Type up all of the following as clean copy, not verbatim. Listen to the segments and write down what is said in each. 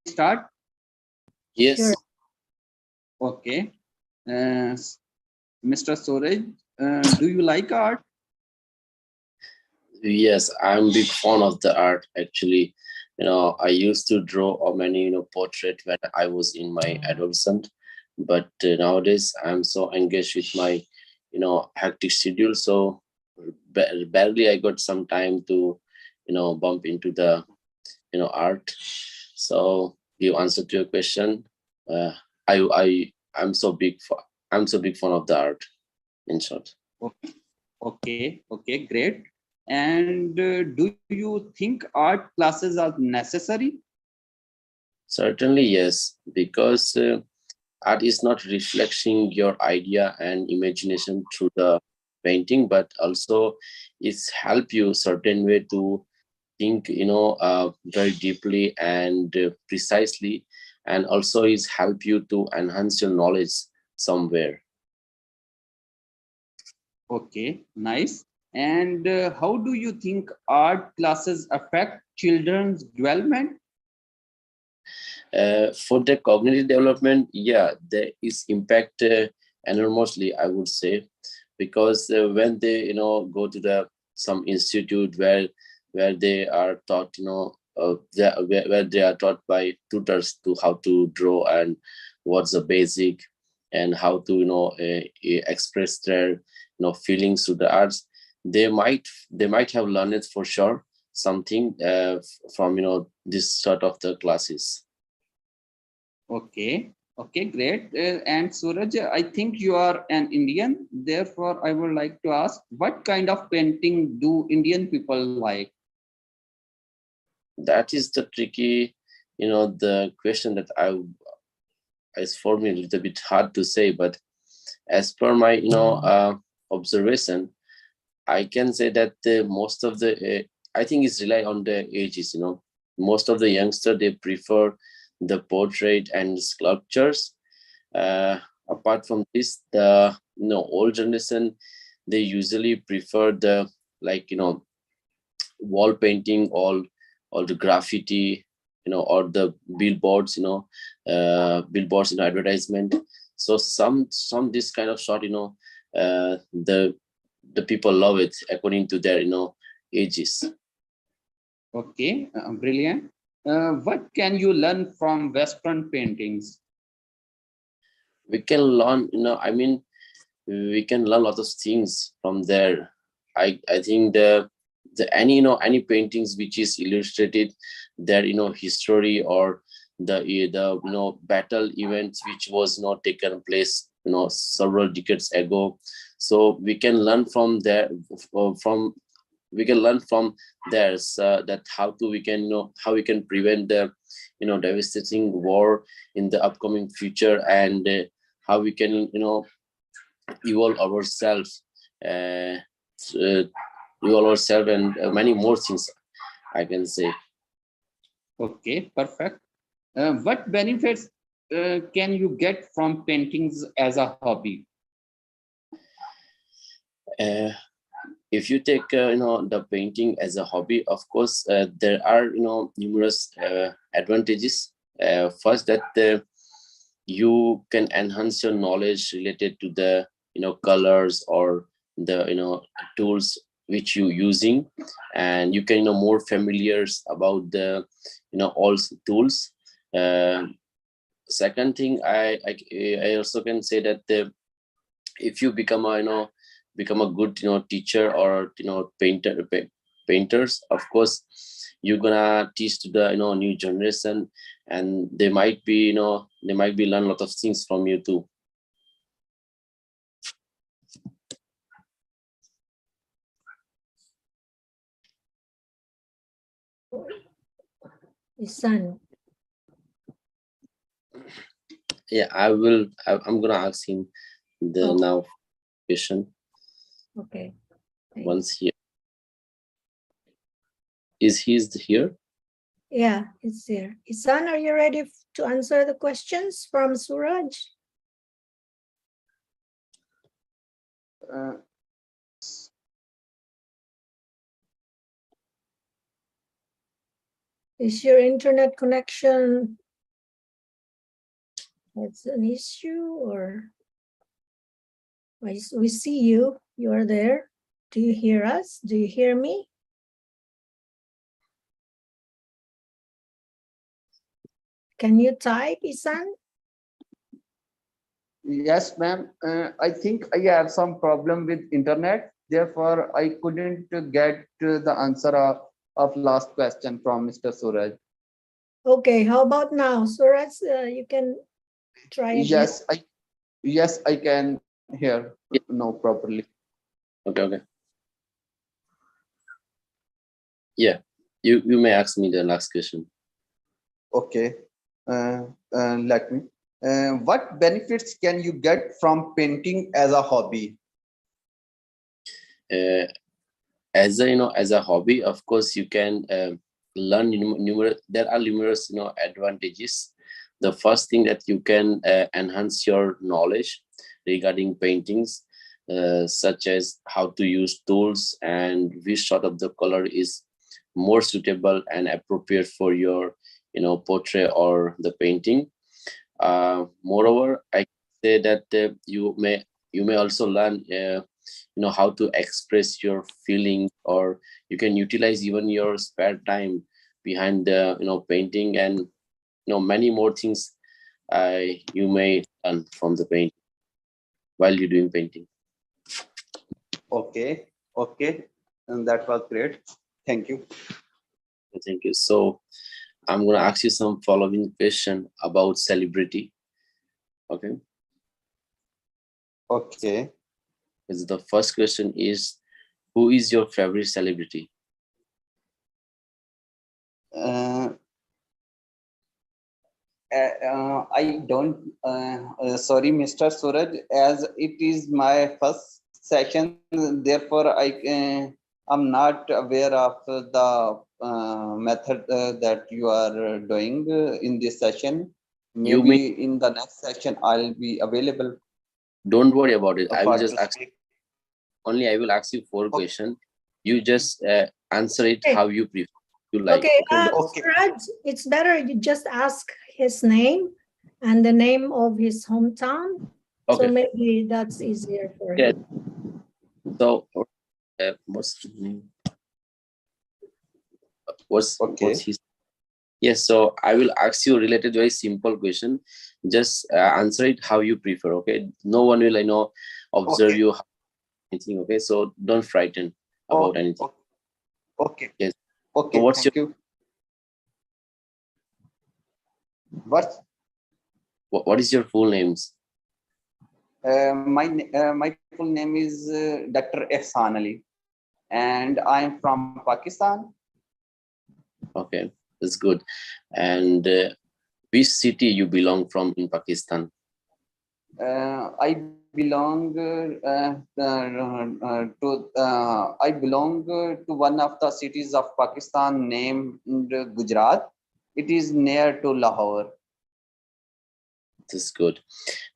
start? Yes. Sure. Okay. Mr. Suraj, do you like art? Yes, I'm big fan of the art actually. I used to draw many portrait when I was in my adolescent, but nowadays I'm so engaged with my hectic schedule, so barely I got some time to bump into the art. So give answer to your question. uh, I'm so big fan of the art, in short. Okay, great. And do you think art classes are necessary? Certainly yes, because art is not reflecting your idea and imagination through the painting, but also it's help you certain way to think very deeply and precisely, and also is help you to enhance your knowledge somewhere. Okay, nice. And how do you think art classes affect children's development? For the cognitive development, yeah, there is impact enormously, I would say, because when they go to the some institute where they are taught where they are taught by tutors to how to draw and what's the basic and how to express their feelings to the arts, they might have learned it for sure something from this sort of the classes. Okay, great. And Suraj, I think you are an Indian. Therefore, I would like to ask, what kind of painting do Indian people like? That is the tricky the question that I is for me a little bit hard to say, but as per my observation, I can say that most of the I think it's rely on the ages. Most of the youngster they prefer the portrait and sculptures. uh, Apart from this, the old generation, they usually prefer the like wall painting, all the graffiti, or the billboards, billboards in advertisement. So some this kind of shot, the people love it according to their ages. Okay, brilliant. What can you learn from Western paintings? We can learn, I mean, we can learn a lot of things from there. I think the any paintings which is illustrated their history, or the battle events which was not taken place several decades ago. So we can learn from there, from we can learn from there, that how to we can how we can prevent the devastating war in the upcoming future, and how we can evolve ourselves, uh, uh, evolve ourselves, and many more things I can say. Okay, perfect. What benefits can you get from paintings as a hobby? uh, if you take the painting as a hobby, of course there are numerous advantages. First, that you can enhance your knowledge related to the colors, or the tools which you using, and you can more familiar about the all tools. uh, Second thing, I also can say that if you become a good teacher, or painters, of course you're gonna teach to the new generation, and they might be learn a lot of things from you too. His son. Yeah, I'm gonna ask him the Oh. now question Okay. once here. Is he's here? Yeah, it's there. Isan, are you ready to answer the questions from Suraj? Uh, Is your internet connection It's an issue, or we see you. You are there. Do you hear us? Do you hear me? Can you type, Isan? Yes, ma'am. I think I have some problem with internet. Therefore, I couldn't get the answer of last question from Mr. Suraj. Okay, how about now? Suraj, you can try again. Yes, I can hear Yeah. no properly. Okay. Yeah. You may ask me the last question. Okay. Let me. What benefits can you get from painting as a hobby? As a as a hobby, of course, you can learn numerous. There are numerous advantages. The first thing that you can enhance your knowledge regarding paintings, such as how to use tools and which sort of the color is more suitable and appropriate for your portrait or the painting. Moreover, I say that you may also learn how to express your feelings, or you can utilize even your spare time behind the painting, and many more things you may learn from the paint while you're doing painting. Okay, and that was great. Thank you. Thank you. So I'm going to ask you some following question about celebrity. Okay. Okay. The first question is, who is your favorite celebrity? I don't, sorry, Mr. Suraj, as it is my first session, therefore I'm not aware of the method that you are doing in this session. You may, Maybe in the next session, I'll be available don't worry about it. I will for just to ask, speak. only I will ask you 4 Okay. questions. You just answer it Okay. how you prefer, you like. Okay, Okay. Suraj, it's better you just ask his name and the name of his hometown. So Okay. maybe that's easier for Yeah. him. So what's his name? What's Okay. his? Yes. So I will ask you related very simple question. Just answer it how you prefer. Okay. No one will observe Okay. you anything. Okay. So don't frighten about anything. Okay. Yes. So Okay. what's your Thank you. What? what is your full names? My full name is Dr. Ehsan Ali, and I am from Pakistan. Okay, that's good. And which city you belong from in Pakistan? I belong to one of the cities of Pakistan named Gujarat. It is near to Lahore. That's good.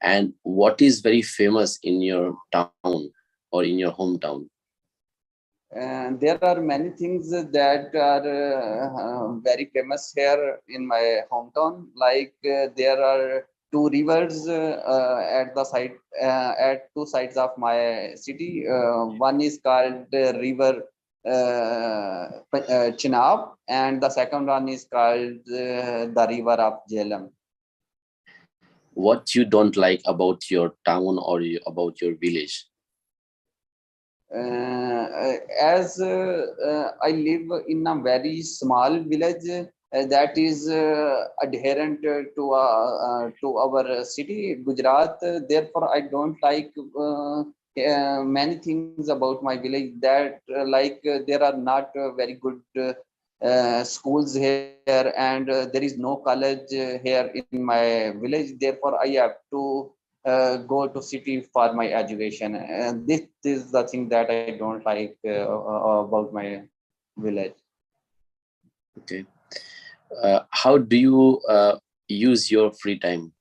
And what is very famous in your town or in your hometown? And there are many things that are very famous here in my hometown. Like there are two rivers at the side at two sides of my city. One is called River Chenab, and the second one is called the River of Jhelum. What you don't like about your town or about your village? As I live in a very small village that is adherent to our city, Gujarat. Therefore, I don't like many things about my village. That there are not very good schools here, and there is no college here in my village. Therefore, I have to go to city for my education, and this is the thing that I don't like about my village. Okay. How do you use your free time?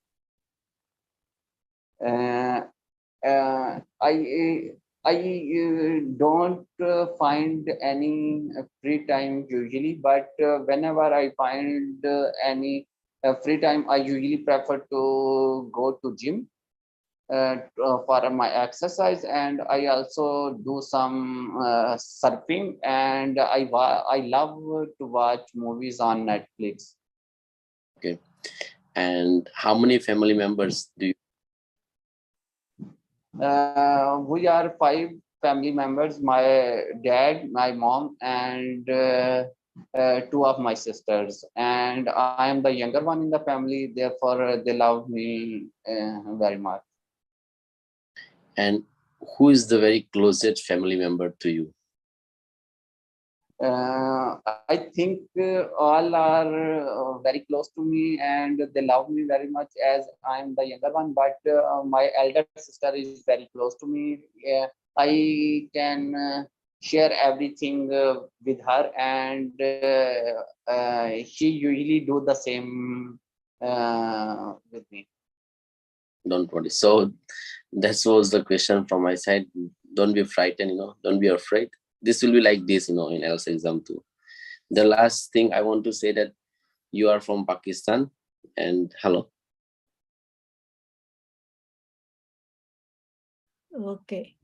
uh, I don't find any free time usually, but whenever I find any free time, I usually prefer to go to gym for my exercise, and I also do some surfing, and I love to watch movies on Netflix. Okay. And how many family members do you? We are five family members: my dad, my mom, and two of my sisters. And I am the younger one in the family, therefore they love me very much. And who is the very closest family member to you? I think all are very close to me, and they love me very much as I'm the younger one. But my elder sister is very close to me. I can share everything with her, and she usually do the same with me. Don't worry. So that was the question from my side. Don't be frightened, don't be afraid. This will be like this, in IELTS exam too. The last thing I want to say that you are from Pakistan, and hello. Okay.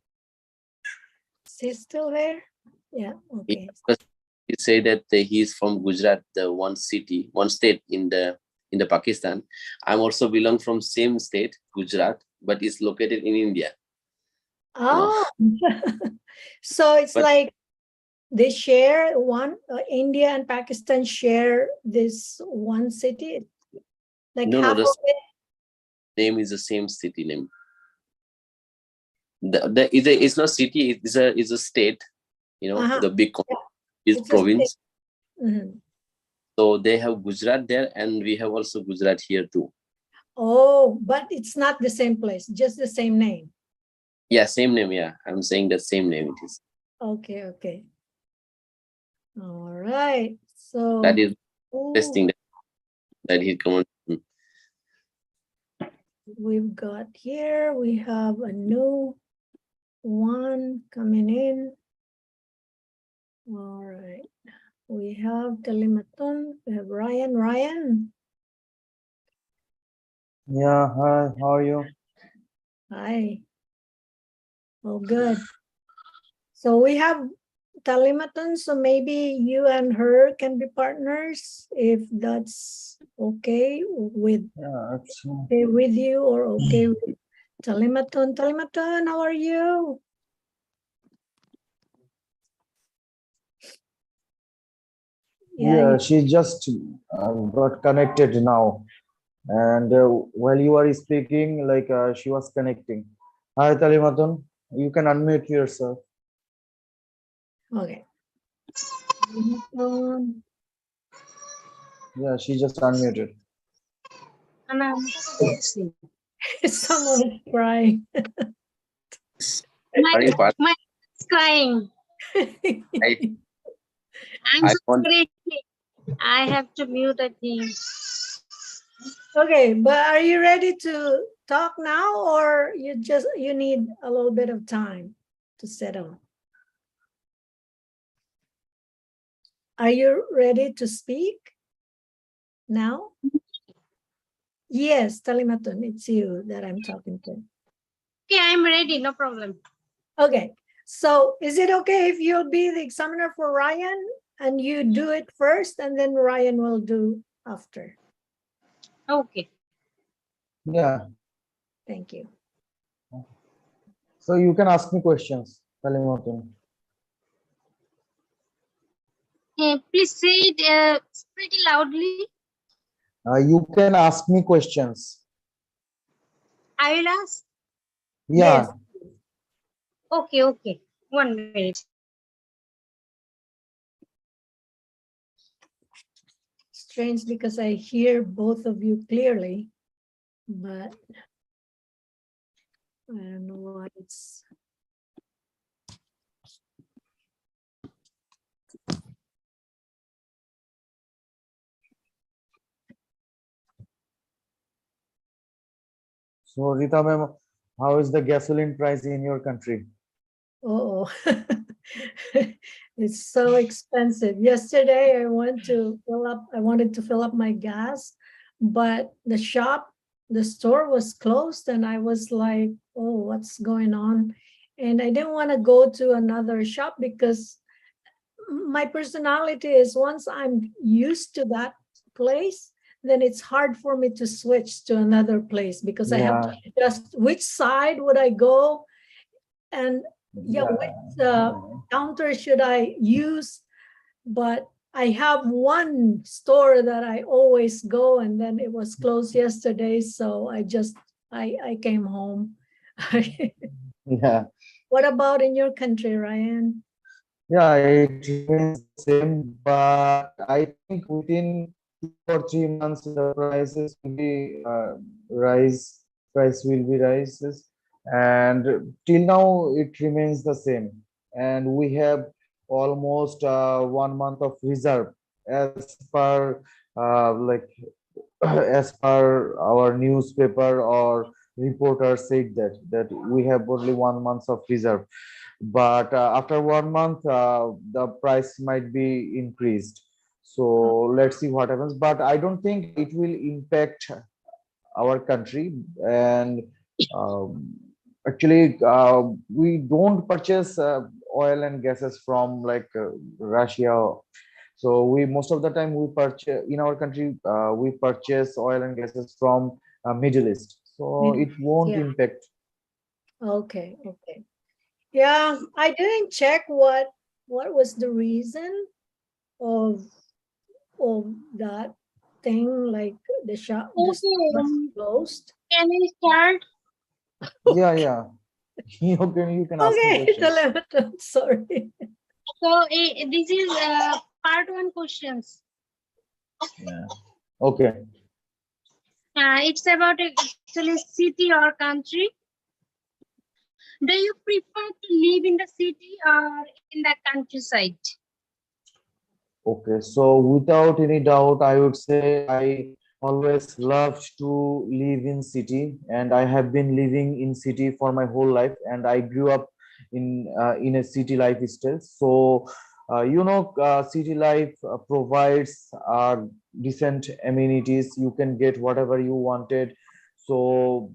Is he still there? Yeah, okay. You say that he is from Gujarat, the one city, one state in the Pakistan. I'm also belong from same state, Gujarat, but it's located in India. Oh, so it's But- like they share one, India and Pakistan share this one city. Like No, half the of it. name is the same city name. It's not city, it's a state, the big is It's a province. Mhm. So they have Gujarat there, and we have also Gujarat here too. Oh, but it's not the same place, just the same name. Yeah, same name. Yeah, I'm saying that same name it is. Okay, okay. All right. So That is ooh, testing that he commented. we've got here, we have a new one coming in. All right. We have Kalimatun, we have Ryan. Ryan, Yeah, hi, how are you? hi. Oh, good. So we have Kalimatun, so maybe you and her can be partners if that's okay with Yeah, you or okay with Kalimatun. Kalimatun, how are you? yeah, she just got connected now. And while you are speaking, like she was connecting. Hi, Talimatun, you can unmute yourself. Okay. Kalimatun. Yeah, she just unmuted. Someone is crying. Are you part? My is crying. I'm I so want- sorry. I have to mute the thing. Okay, but are you ready to talk now, or you need a little bit of time to settle? Are you ready to speak now? Yes, Talimatun, it's you that I'm talking to. Okay, I'm ready. No problem. Okay, so is it okay if you'll be the examiner for Ryan and you do it first and then Ryan will do after? Okay. Yeah, Thank you. so you can ask me questions, Talimatun. Please say it pretty loudly. You can ask me questions. I will ask. Yeah, Yes. Okay, okay. 1 minute. Strange because I hear both of you clearly, but I don't know why it's. so Rita ma'am, how is the gasoline price in your country? Oh, it's so expensive. Yesterday I wanted to fill up my gas, but the store was closed, and I was like, oh, what's going on? And I didn't want to go to another shop because my personality is, once I'm used to that place, then it's hard for me to switch to another place because I have to Yeah, adjust which side would I go, and yeah, which counter should I use. But I have one store that I always go, and then it was closed yesterday, so I came home. yeah. What about in your country, Ryan? Yeah, it remains the same, but I think within 2 or 3 months the prices will be price will be rises, and till now it remains the same. And we have almost 1 month of reserve as per like as per our newspaper or reporter said that we have only 1 month of reserve, but after 1 month the price might be increased. So let's see what happens, but I don't think it will impact our country. And um, actually we don't purchase oil and gases from like Russia. So we most of the time we purchase in our country, we purchase oil and gases from Middle East, so Middle it won't Yeah. impact. Okay. Yeah, I didn't check what was the reason of that thing, like the shop Okay, was closed. can I start? Yeah. You can ask me Okay, questions. Television, sorry. So this is part one questions. Yeah. Okay. It's about actually city or country. Do you prefer to live in the city or in the countryside? Okay. So without any doubt, I would say I always loved to live in city, and I have been living in city for my whole life, and I grew up in a city lifestyle. So city life provides decent amenities. You can get whatever you wanted. So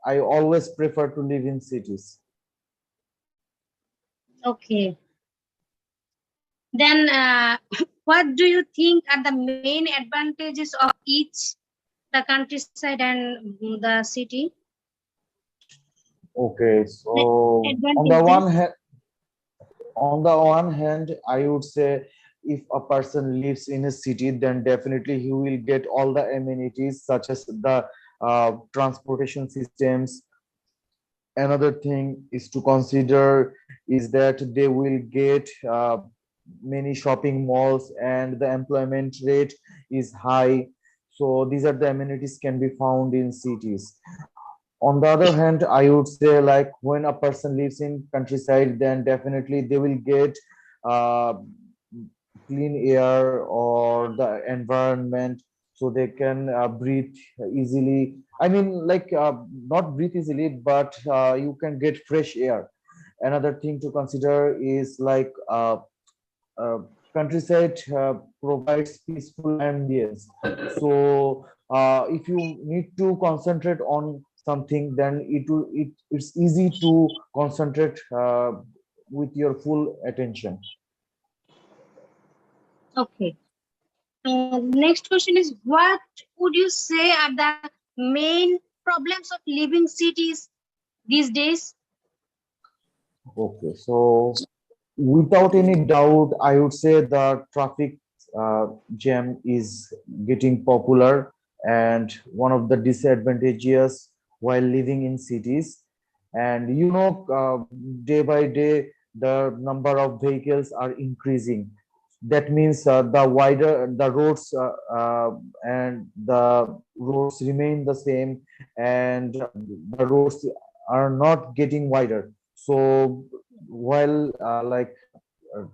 I always prefer to live in cities. Okay. Then what do you think are the main advantages of each, the countryside and the city? Okay, The so advantages. on the one hand, I would say if a person lives in a city, then definitely he will get all the amenities such as the transportation systems. Another thing is to consider is that they will get many shopping malls, and the employment rate is high. So these are the amenities can be found in cities. On the other hand, I would say like when a person lives in countryside, then definitely they will get uh, clean air or the environment, so they can breathe easily. I mean, like not breathe easily, but you can get fresh air. Another thing to consider is like uh, countryside provides peaceful ambience. So if you need to concentrate on something, then it's easy to concentrate with your full attention. Okay. Next question is, what would you say are the main problems of living cities these days? Okay, so without any doubt, I would say the traffic jam is getting popular and one of the disadvantages while living in cities. And day by day, the number of vehicles are increasing. That means the wider the roads and the roads remain the same, and the roads are not getting wider. So while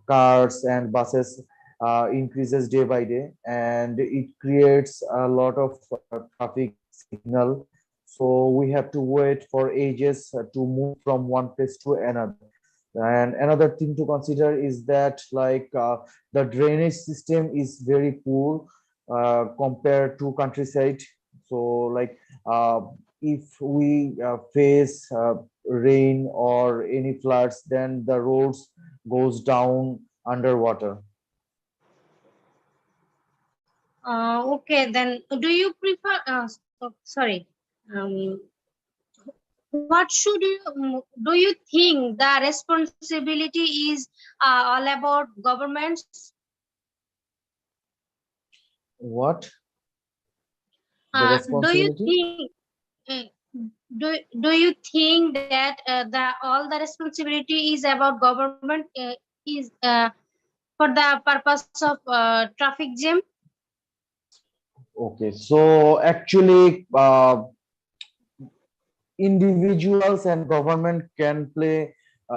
cars and buses increases day by day, and it creates a lot of traffic signal. So we have to wait for ages to move from one place to another. And another thing to consider is that the drainage system is very poor compared to countryside. So like if we face rain or any floods, then the roads goes down underwater. Okay, then do you prefer? Sorry. Um, what should you do? You think the responsibility is all about governments? What the Do you responsibility? think? Uh, do you think that the all the responsibility is about government is for the purpose of traffic jam? Okay, so actually individuals and government can play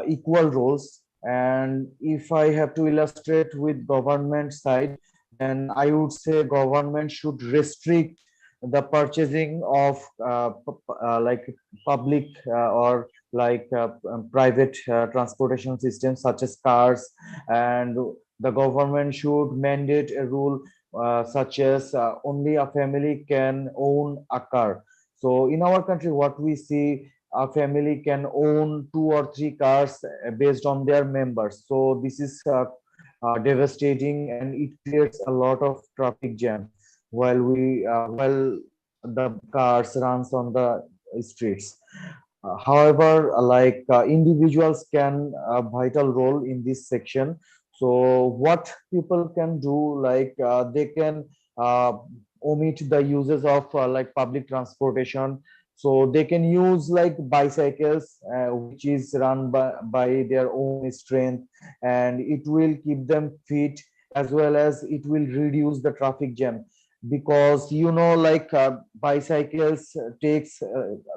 equal roles. And if I have to illustrate with government side, then I would say government should restrict the purchasing of like public or like private transportation systems such as cars. And the government should mandate a rule such as only a family can own a car. So in our country, what we see, a family can own 2 or 3 cars based on their members. So this is devastating, and it creates a lot of traffic jam while the cars runs on the streets. However, individuals can a vital role in this section. So what people can do, they can uh, omit the uses of like public transportation. So they can use like bicycles, which is run by their own strength, and it will keep them fit, as well as it will reduce the traffic jam. Because bicycles takes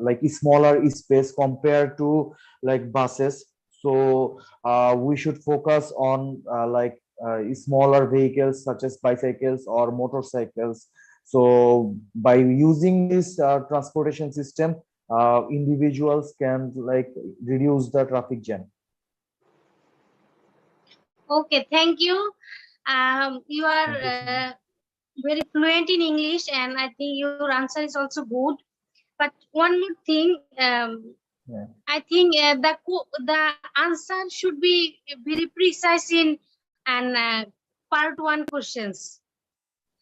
like smaller space compared to like buses. So we should focus on smaller vehicles such as bicycles or motorcycles. So by using this transportation system, individuals can like reduce the traffic jam. Okay, thank you. You are Thank you so much. very fluent in English, and I think your answer is also good. But one more thing, Yeah. I think the answer should be very precise in and part one questions.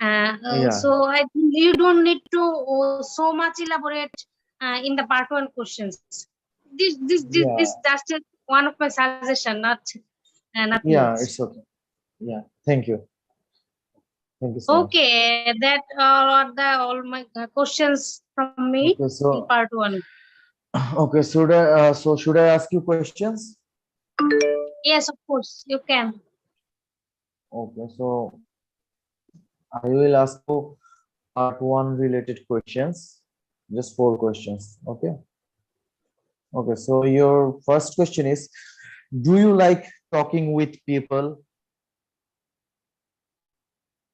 Yeah, So I think you don't need to so much elaborate in the part one questions. This yeah, that's just one of my suggestion, not nothing yeah, else. it's okay. Yeah, thank you so much. Okay, that are the all my questions from me Okay, in so part one. okay, should I ask you questions? Yes, of course, you can. Okay, so I will ask you part one related questions, just 4 questions. Okay. Okay, so your first question is, do you like talking with people?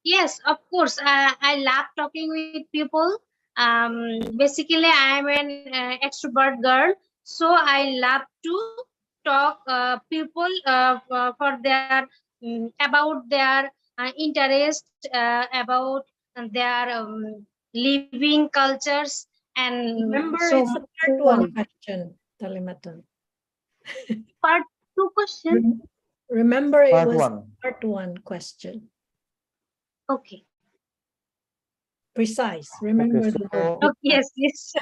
Yes, of course. I love talking with people. Basically, I am an extrovert girl, so I love to talk people for their about their interest about their living cultures and Remember, so it's a part so one on. question, Talimatan. Part two question. Remember, it Part was one. part one question. Okay. Precise. Okay, Remember the word. so Okay. Yes. Yes.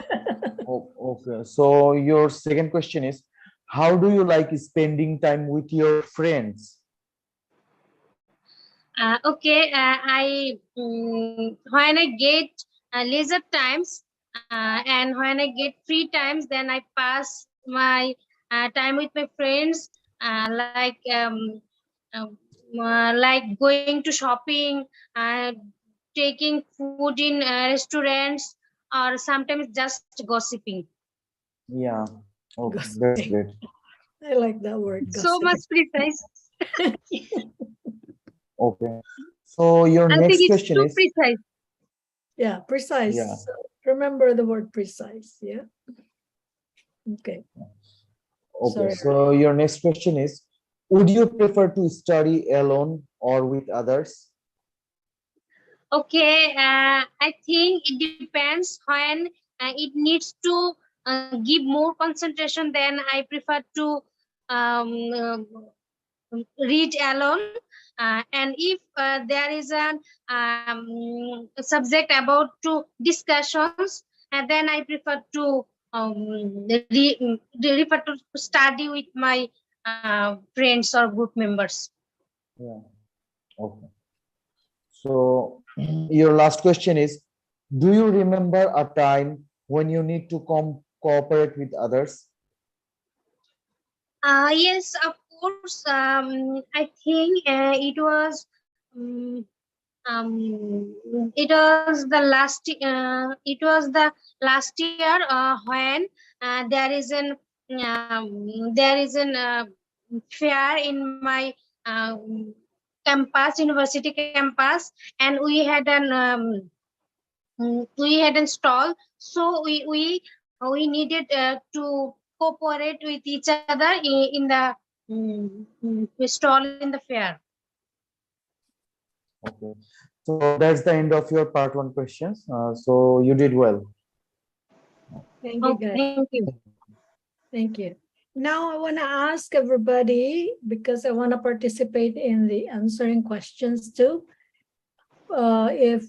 okay, so your second question is, how do you like spending time with your friends? Okay, I when I get leisure times and when I get free times, then I pass my time with my friends, um, like going to shopping, taking food in restaurants, or sometimes just gossiping. Yeah, okay, that's Gossiping. great. I like that word, So much gossiping. precise. Okay, so your I think next it's question too is, precise. Yeah, precise. yeah, Remember the word precise. Yeah. Okay. okay, Sorry. so your next question is, would you prefer to study alone or with others? Okay, I think it depends. When it needs to give more concentration, then I prefer to read alone. And if there is a subject about to discussions, and then I prefer to refer to study with my friends or group members. Yeah. Okay. So your last question is, do you remember a time when you need to cooperate with others? Yes, of course. I think it was the last year when there is an fair in my campus, university campus, and we had a stall. So we needed to cooperate with each other in the stall in the fair. Okay. So that's the end of your part one questions. So you did well. Thank you, Oh, guys. thank you. Thank you. Now I want to ask everybody, because I want to participate in the answering questions too. If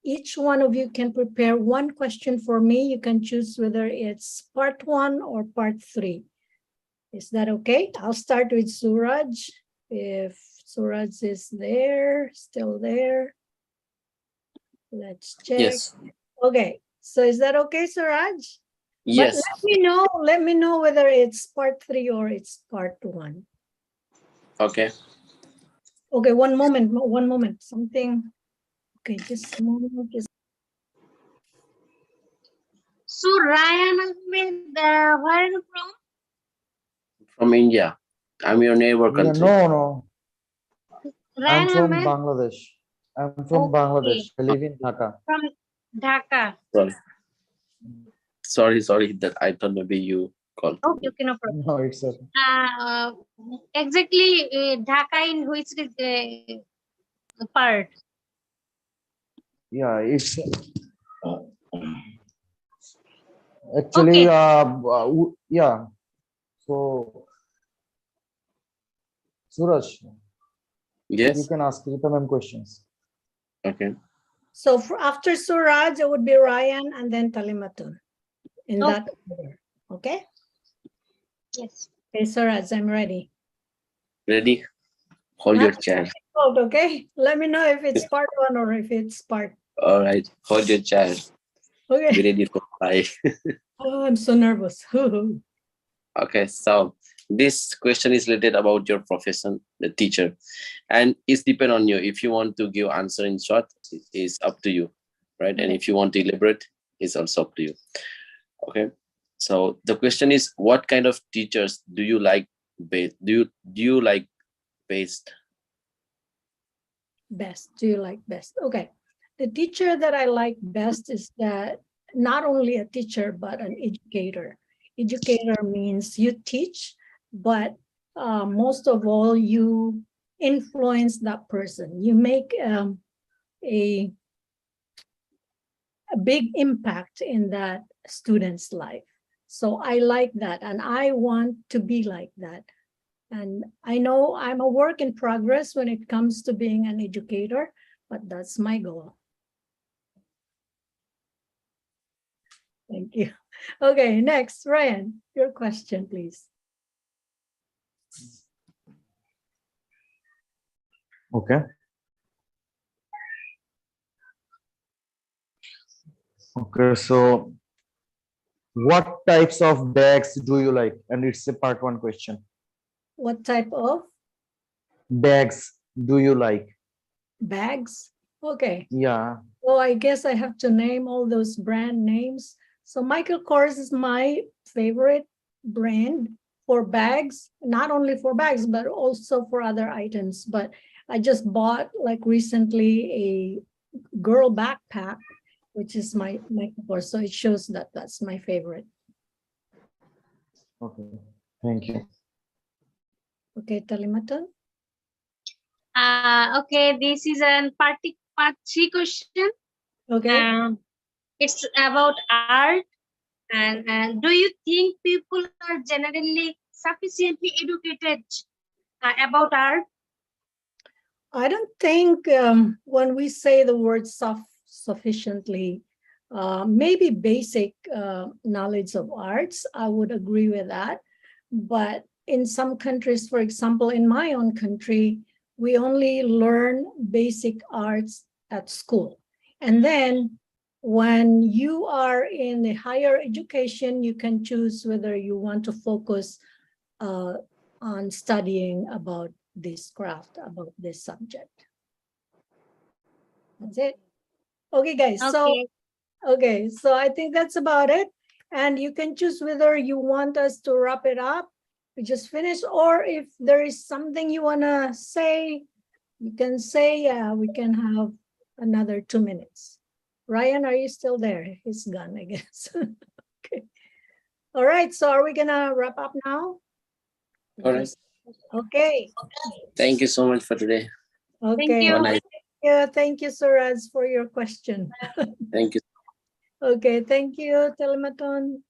each one of you can prepare one question for me, you can choose whether it's part one or part three. Is that okay? I'll start with Suraj. If Suraj is there, still there. Let's check. Yes. Okay. So is that okay, Suraj? Yes. But let me know whether it's part three or it's part one. Okay. Okay, one moment. Something. Okay, just a moment. So Ryan Ahmed, where are you from? From India. I'm your neighbor Yeah, country. no. I'm Ryan from Ahmed. Bangladesh. I'm from Okay. Bangladesh. I live in Dhaka. From Dhaka. Sorry that I thought maybe you called. Okay, no problem. No, it's okay. Exactly, Dhaka in which part? Yeah, it's actually yeah. So Suraj, you Yes. can ask Rita ma'am questions. Okay. So after Suraj, it would be Ryan and then Talimatun. In that order. Okay? Yes. Okay, Suraj, I'm ready. Ready? Hold your chair. Okay, let me know if it's part one or if it's part. All right. Hold your chair. Okay. Be ready for fly. Oh, I'm so nervous. Okay. So this question is related about your profession, the teacher, and it's depend on you. If you want to give answer in short, it is up to you, right? And if you want to elaborate, it's also up to you. Okay. So the question is, what kind of teachers do you like? Do you like best? Best. Do you like best? Okay. The teacher that I like best is that not only a teacher, but an educator. Educator means you teach, but most of all, you influence that person. You make a big impact in that student's life. So I like that, and I want to be like that. And I know I'm a work in progress when it comes to being an educator, but that's my goal. Thank you. Okay, next, Ryan, your question, please. Okay. Okay, so what types of bags do you like? And it's a part one question. What type of Bags do you like? bags? Okay. Yeah. Well, I guess I have to name all those brand names. So Michael Kors is my favorite brand for bags, not only for bags, but also for other items. But I just bought like recently a girl backpack, which is my Michael Kors. So it shows that that's my favorite. Okay. Thank you. Okay, Talimatan. Okay, this is a part 3 question. Okay. It's about art. And do you think people are generally sufficiently educated about art? I don't think when we say the word sufficiently, maybe basic knowledge of arts, I would agree with that. But in some countries, for example, in my own country, we only learn basic arts at school. And then when you are in a higher education, you can choose whether you want to focus on studying about this craft, about this subject. That's it. Okay, guys. So I think that's about it. And you can choose whether you want us to wrap it up, we just finished, or if there is something you want to say, you can say, yeah, we can have another 2 minutes. Ryan, are you still there? He's gone, I guess. Okay. All right. So are we going to wrap up now? All right. Okay. Thank you so much for today. Okay. Thank you. Yeah, thank you, Suraj, for your question. Thank you. Okay, thank you, Telematon.